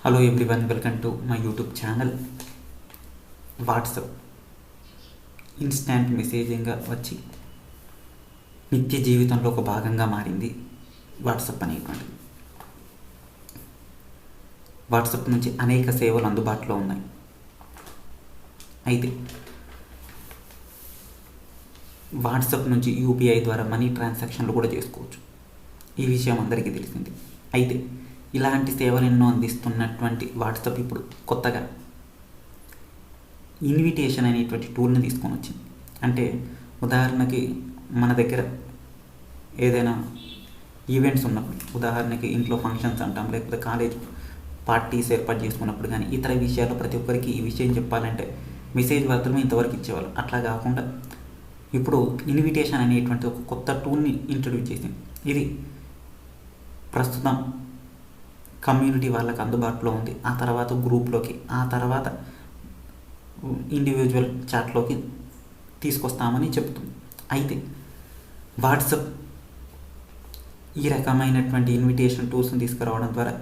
Hello everyone, welcome to my YouTube channel. WhatsApp instant మెసేజింగ్గా వచ్చి నిత్య జీవితంలో ఒక భాగంగా మారింది వాట్సాప్ అనేటువంటిది. వాట్సాప్ నుంచి అనేక సేవలు అందుబాటులో ఉన్నాయి. అయితే వాట్సాప్ నుంచి యూపీఐ ద్వారా మనీ ట్రాన్సాక్షన్లు కూడా చేసుకోవచ్చు. ఈ విషయం అందరికీ తెలిసింది. అయితే ఇలాంటి సేవలు ఎన్నో అందిస్తున్నటువంటి వాట్సాప్ ఇప్పుడు కొత్తగా ఇన్విటేషన్ అనేటువంటి టూల్ని తీసుకొని వచ్చింది. అంటే ఉదాహరణకి మన దగ్గర ఏదైనా ఈవెంట్స్ ఉన్నప్పుడు, ఉదాహరణకి ఇంట్లో ఫంక్షన్స్ అంటాం, లేకపోతే కాలేజ్ పార్టీస్ ఏర్పాటు చేసుకున్నప్పుడు కానీ ఇతర విషయాల్లో ప్రతి ఒక్కరికి ఈ విషయం చెప్పాలంటే మెసేజ్ మాత్రమే ఇంతవరకు ఇచ్చేవాళ్ళు. అట్లా కాకుండా ఇప్పుడు ఇన్విటేషన్ అనేటువంటి ఒక కొత్త టూల్ని ఇంట్రడ్యూస్ చేసింది. ఇది ప్రస్తుతం కమ్యూనిటీ వాళ్ళకి అందుబాటులో ఉంది. ఆ తర్వాత గ్రూప్లోకి, ఆ తర్వాత ఇండివిజువల్ చాట్లోకి తీసుకొస్తామని చెప్తుంది. అయితే వాట్సాప్ ఈ రకమైనటువంటి ఇన్విటేషన్ టూల్స్ని తీసుకురావడం ద్వారా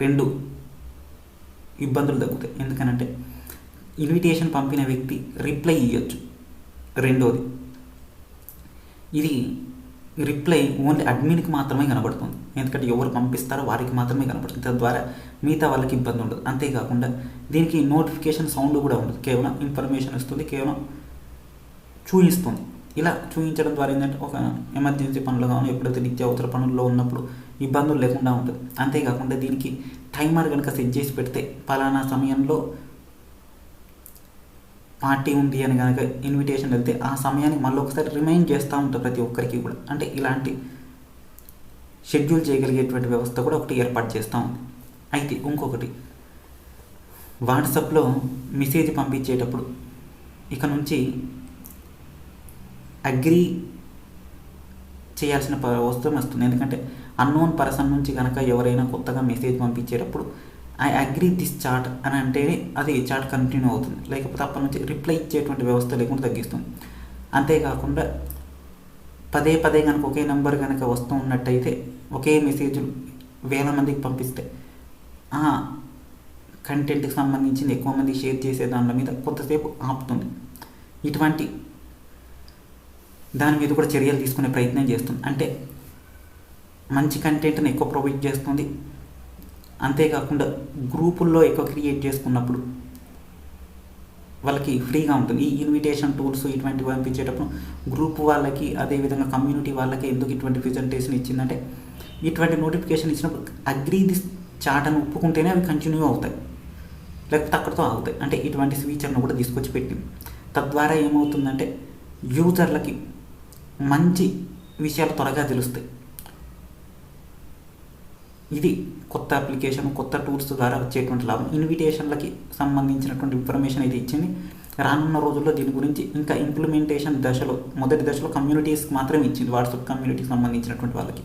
రెండు ఇబ్బందులు తగ్గుతాయి. ఎందుకనంటే ఇన్విటేషన్ పంపిన వ్యక్తి రిప్లై ఇవ్వచ్చు. రెండోది, ఇది రిప్లై ఓన్లీ అడ్మిన్కి మాత్రమే కనబడుతుంది. ఎందుకంటే ఎవరు పంపిస్తారో వారికి మాత్రమే కనబడుతుంది. తద్వారా మిగతా వాళ్ళకి ఇబ్బంది ఉండదు. అంతేకాకుండా దీనికి నోటిఫికేషన్ సౌండ్ కూడా ఉండదు. కేవలం ఇన్ఫర్మేషన్ ఇస్తుంది, కేవలం చూపిస్తుంది. ఇలా చూపించడం ద్వారా ఏంటంటే ఒక ఎమర్జెన్సీ పనులు కానీ ఎప్పుడైతే నిత్యావసర పనుల్లో ఉన్నప్పుడు ఇబ్బందులు లేకుండా ఉంటుంది. అంతేకాకుండా దీనికి టైమర్ కనుక సెట్ చేసి పెడితే పలానా సమయంలో పార్టీ ఉంది అని కనుక ఇన్విటేషన్ వెళ్తే ఆ సమయానికి మళ్ళీ ఒకసారి రిమైండ్ చేస్తూ ఉంటుంది ప్రతి ఒక్కరికి కూడా. అంటే ఇలాంటి షెడ్యూల్ చేయగలిగేటువంటి వ్యవస్థ కూడా ఒకటి ఏర్పాటు చేస్తూ ఉంది. అయితే ఇంకొకటి, వాట్సాప్లో మెసేజ్ పంపించేటప్పుడు ఇక నుంచి అగ్రీ చేయాల్సిన అవసరం వస్తుంది. ఎందుకంటే అన్నోన్ పర్సన్ నుంచి కనుక ఎవరైనా కొత్తగా మెసేజ్ పంపించేటప్పుడు ఐ అగ్రీ దిస్ చాట్ అని అంటేనే అది చాట్ కంటిన్యూ అవుతుంది. లేకపోతే అప్పటి నుంచి రిప్లై ఇచ్చేటువంటి వ్యవస్థ లేకుండా తగ్గిస్తుంది. అంతేకాకుండా పదే పదే కనుక ఒకే నెంబర్ కనుక వస్తూ ఉన్నట్టయితే ఒకే మెసేజ్లు వేల మందికి పంపిస్తే ఆ కంటెంట్కి సంబంధించింది ఎక్కువ మంది షేర్ చేసే దాని మీద కొంతసేపు ఆపుతుంది. ఇటువంటి దాని మీద కూడా చర్యలు తీసుకునే ప్రయత్నం చేస్తుంది. అంటే మంచి కంటెంట్ని ఎక్కువ ప్రొవైడ్ చేస్తుంది. అంతేకాకుండా గ్రూపుల్లో ఎక్కువ క్రియేట్ చేసుకున్నప్పుడు వాళ్ళకి ఫ్రీగా ఉంటుంది. ఈ ఇన్విటేషన్ టూల్స్ ఇటువంటివి పంపించేటప్పుడు గ్రూప్ వాళ్ళకి, అదేవిధంగా కమ్యూనిటీ వాళ్ళకి ఎందుకు ఇటువంటి ప్రెజెంటేషన్ ఇచ్చిందంటే ఇటువంటి నోటిఫికేషన్ ఇచ్చినప్పుడు అగ్రీ దిస్ చాట్ అని ఒప్పుకుంటేనే అవి కంటిన్యూ అవుతాయి, లేకపోతే అక్కడితో ఆగుతాయి. అంటే ఇటువంటి ఫీచర్ను కూడా తీసుకొచ్చి పెట్టింది. తద్వారా ఏమవుతుందంటే యూజర్లకి మంచి విషయాలు త్వరగా తెలుస్తాయి. ఇది కొత్త అప్లికేషన్, కొత్త టూల్స్ ద్వారా వచ్చేటువంటి లాభం. ఇన్విటేషన్లకి సంబంధించినటువంటి ఇన్ఫర్మేషన్ అయితే ఇచ్చింది. రానున్న రోజుల్లో దీని గురించి ఇంకా ఇంప్లిమెంటేషన్ దశలో, మొదటి దశలో కమ్యూనిటీస్కి మాత్రమే ఇచ్చింది, వాట్సాప్ కమ్యూనిటీకి సంబంధించినటువంటి వాళ్ళకి.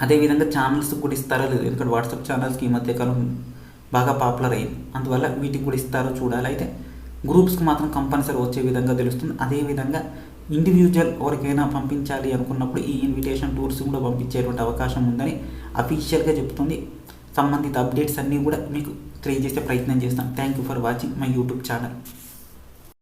అదేవిధంగా ఛానల్స్కి కూడా ఇస్తారో లేదు, ఎందుకంటే వాట్సాప్ ఛానల్స్కి ఈ మధ్యకాలం బాగా పాపులర్ అయింది. అందువల్ల వీటికి కూడా ఇస్తారో చూడాలి. అయితే గ్రూప్స్కి మాత్రం కంపల్సరీ వచ్చే విధంగా తెలుస్తుంది. అదేవిధంగా ఇండివిజువల్ ఎవరికైనా పంపించాలి అనుకున్నప్పుడు ఈ ఇన్విటేషన్ టూల్స్ కూడా పంపించేటువంటి అవకాశం ఉందని అఫీషియల్గా చెప్తుంది. సంబంధిత అప్డేట్స్ అన్నీ కూడా మీకు తెలియజేసే ప్రయత్నం చేస్తాను. Thank you for watching my YouTube channel.